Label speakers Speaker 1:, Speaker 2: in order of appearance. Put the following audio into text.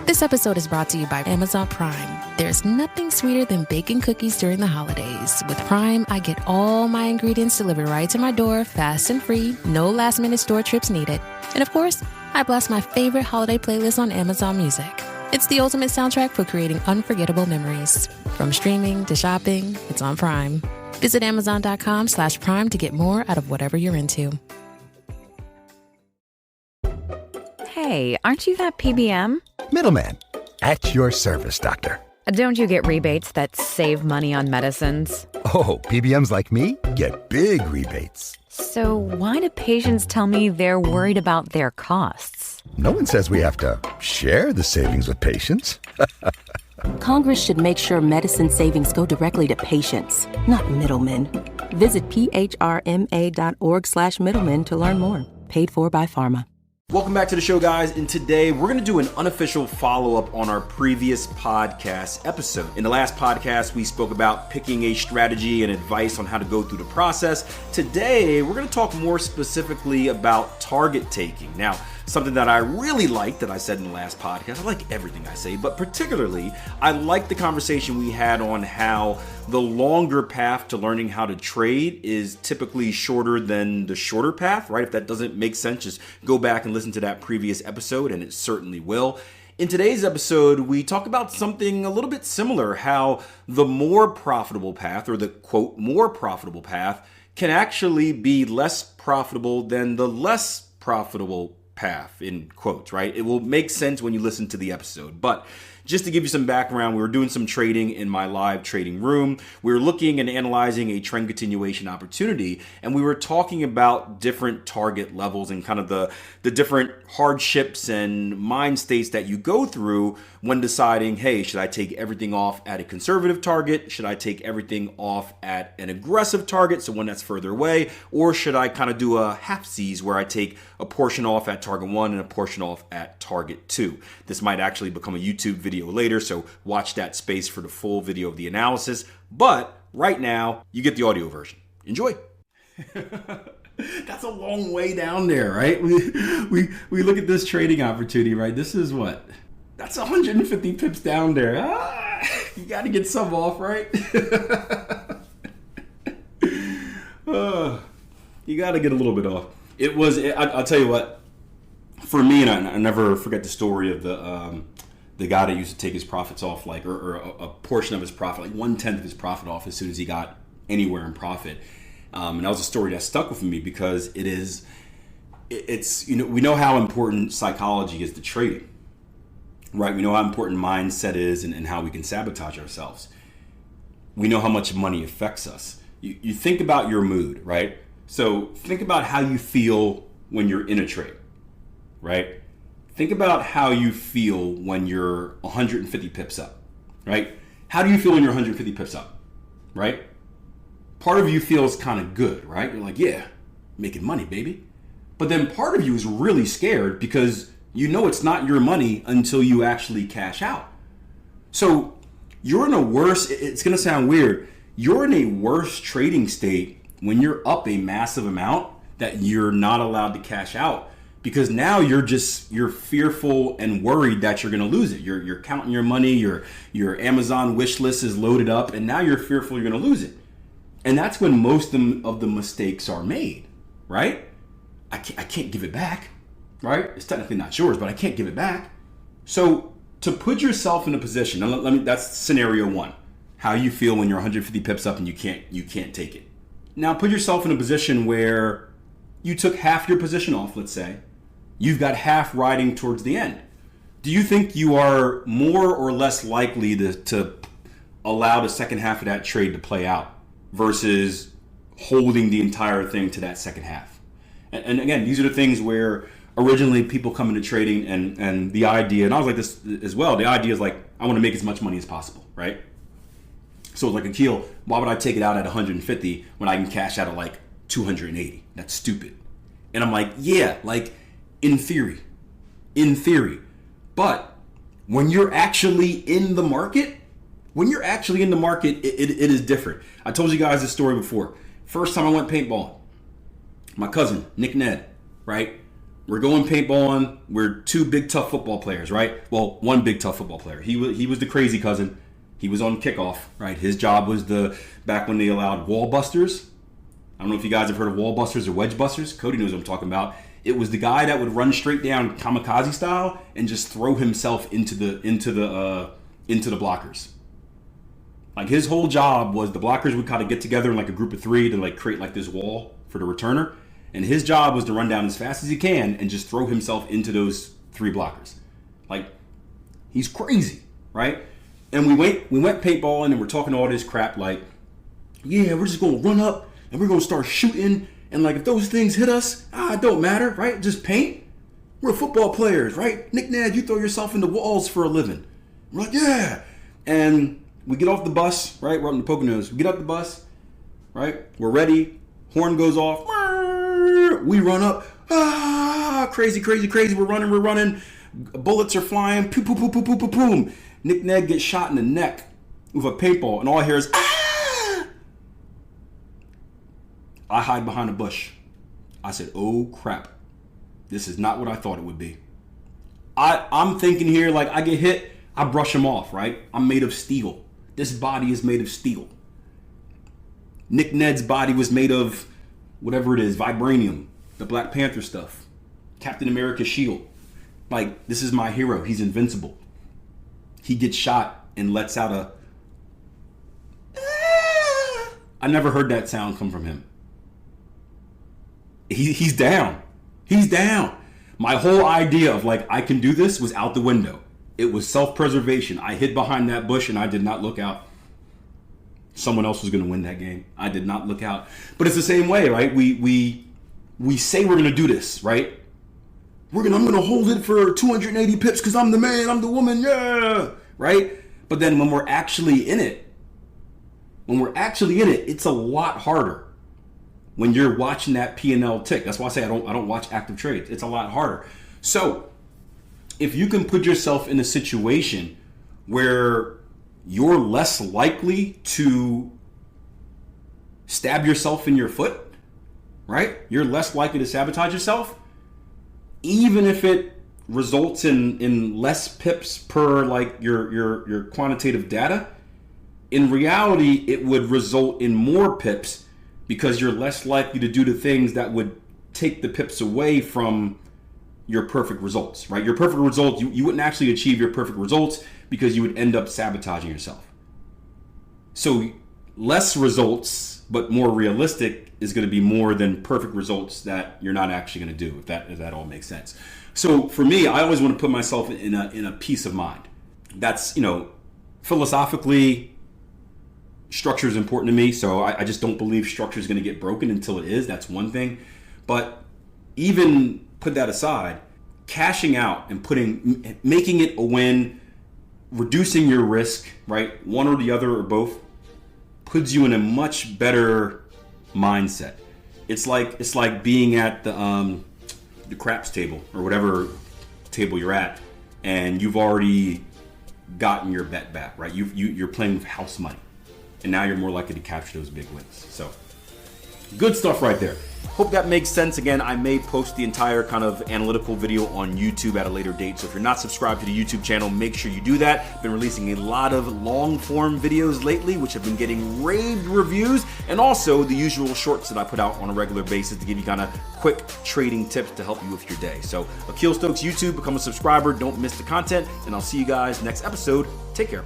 Speaker 1: This episode is brought to you by Amazon Prime. There's nothing sweeter than baking cookies during the holidays. With Prime, I get all my ingredients delivered right to my door, fast and free, no last-minute store trips needed. And of course, I blast my favorite holiday playlist on Amazon Music. It's the ultimate soundtrack for creating unforgettable memories. From streaming to shopping, it's on Prime. Visit Amazon.com/Prime to get more out of whatever you're into.
Speaker 2: Hey, aren't you that PBM?
Speaker 3: Middleman, at your service, doctor.
Speaker 2: Don't you get rebates that save money on medicines?
Speaker 3: Oh, PBMs like me get big rebates.
Speaker 2: So why do patients tell me they're worried about their costs?
Speaker 3: No one says we have to share the savings with patients.
Speaker 4: Congress should make sure medicine savings go directly to patients, not middlemen. Visit phrma.org/middlemen to learn more. Paid for by pharma.
Speaker 5: Welcome back to the show, guys, and today we're going to do an unofficial follow-up on our previous podcast episode. In the last podcast, we spoke about picking a strategy and advice on how to go through the process. Today, we're going to talk more specifically about target taking. Now, something that I really like that I said in the last podcast, I like everything I say, but particularly, I like the conversation we had on how the longer path to learning how to trade is typically shorter than the shorter path, right? If that doesn't make sense, just go back and listen to that previous episode, and it certainly will. In today's episode, we talk about something a little bit similar, how the more profitable path, or the quote, more profitable path, can actually be less profitable than the less profitable path, in quotes, right? It will make sense when you listen to the episode. But just to give you some background, we were doing some trading in my live trading room. We were looking and analyzing a trend continuation opportunity, and we were talking about different target levels and kind of the different hardships and mind states that you go through when deciding, hey, should I take everything off at a conservative target? Should I take everything off at an aggressive target, so one that's further away? Or should I kind of do a half-seas where I take a portion off at target 1 and a portion off at target 2? This might actually become a YouTube video later, so watch that space for the full video of the analysis. But right now, you get the audio version. Enjoy. That's a long way down there, right? We look at this trading opportunity, right? This is what? That's 150 pips down there. You got to get some off, right? You got to get a little bit off. I'll tell you what, for me, and I never forget the story of the guy that used to take his profits off, like, or a portion of his profit, like 1/10 of his profit off as soon as he got anywhere in profit. And that was a story that stuck with me because it's, you know, we know how important psychology is to trading, right? We know how important mindset is and how we can sabotage ourselves. We know how much money affects us. You think about your mood, right? So think about how you feel when you're in a trade, right? Think about how you feel when you're 150 pips up, right? How do you feel when you're 150 pips up, right? Part of you feels kind of good, right? You're like, yeah, making money, baby. But then part of you is really scared because you know it's not your money until you actually cash out. So you're in a worse, it's going to sound weird, you're in a worse trading state when you're up a massive amount that you're not allowed to cash out. Because now you're fearful and worried that you're going to lose it. You're counting your money, your Amazon wish list is loaded up, and now you're fearful you're going to lose it. And that's when most of the mistakes are made, right? I can't give it back, right? It's technically not yours, but I can't give it back. So to put yourself in a position, that's scenario 1. How you feel when you're 150 pips up and you can't take it. Now put yourself in a position where you took half your position off, let's say. You've got half riding towards the end. Do you think you are more or less likely to allow the second half of that trade to play out versus holding the entire thing to that second half? And again, these are the things where originally people come into trading and the idea, and I was like this as well, the idea is like, I want to make as much money as possible, right? So like Akil, why would I take it out at 150 when I can cash out at like 280? That's stupid. And I'm like, yeah, like in theory. But when you're actually in the market, it is different. I told you guys this story before. First time I went paintballing, my cousin, Nick Ned, right? We're going paintballing. We're two big, tough football players, right? Well, one big, tough football player. He was the crazy cousin. He was on kickoff, right? His job was back when they allowed wall busters. I don't know if you guys have heard of wall busters or wedge busters. Cody knows what I'm talking about. It was the guy that would run straight down kamikaze style and just throw himself into the blockers. Like, his whole job was the blockers would kind of get together in like a group of three to like create like this wall for the returner. And his job was to run down as fast as he can and just throw himself into those three blockers. Like, he's crazy, right? And we went paintballing and we're talking all this crap like, yeah, we're just going to run up and we're going to start shooting. And like, if those things hit us, it don't matter, right? Just paint. We're football players, right? Nick Ned, you throw yourself into walls for a living. We're like, yeah. And we get off the bus, right? We're up in the Poconos. We get off the bus, right? We're ready. Horn goes off. We run up. Crazy, crazy, crazy. We're running. Bullets are flying. Poo, poo, poo, poo, poo, poo, boom. Nick Ned gets shot in the neck with a paintball, and all I hear is, ah! I hide behind a bush. I said, oh, crap. This is not what I thought it would be. I'm thinking here, like, I get hit, I brush him off, right? I'm made of steel. This body is made of steel. Nick Ned's body was made of whatever it is, vibranium, the Black Panther stuff, Captain America's shield. Like, this is my hero. He's invincible. He gets shot and lets out a... I never heard that sound come from him. He's down. He's down. My whole idea of like, I can do this was out the window. It was self-preservation. I hid behind that bush and I did not look out. Someone else was going to win that game. I did not look out. But it's the same way, right? We say we're going to do this, right? I'm going to hold it for 280 pips because I'm the man, I'm the woman, yeah, right? But then when we're actually in it, it's a lot harder. When you're watching that P&L tick. That's why I say I don't watch active trades. It's a lot harder. So if you can put yourself in a situation where you're less likely to stab yourself in your foot, right? You're less likely to sabotage yourself, even if it results in less pips per like your quantitative data. In reality, it would result in more pips because you're less likely to do the things that would take the pips away from your perfect results, right? Your perfect results, you wouldn't actually achieve your perfect results because you would end up sabotaging yourself. So less results, but more realistic is going to be more than perfect results that you're not actually going to do, if that all makes sense. So for me, I always want to put myself in a peace of mind. That's, philosophically, structure is important to me, so I just don't believe structure is going to get broken until it is. That's one thing. But even put that aside, cashing out and making it a win, reducing your risk, right? One or the other or both, puts you in a much better mindset. It's like being at the craps table or whatever table you're at, and you've already gotten your bet back, right? You're playing with house money. And now you're more likely to capture those big wins. So, good stuff right there. Hope that makes sense. Again, I may post the entire kind of analytical video on YouTube at a later date. So if you're not subscribed to the YouTube channel, make sure you do that. Been releasing a lot of long form videos lately, which have been getting rave reviews, and also the usual shorts that I put out on a regular basis to give you kind of quick trading tips to help you with your day. So Akil Stokes YouTube, become a subscriber. Don't miss the content, and I'll see you guys next episode. Take care.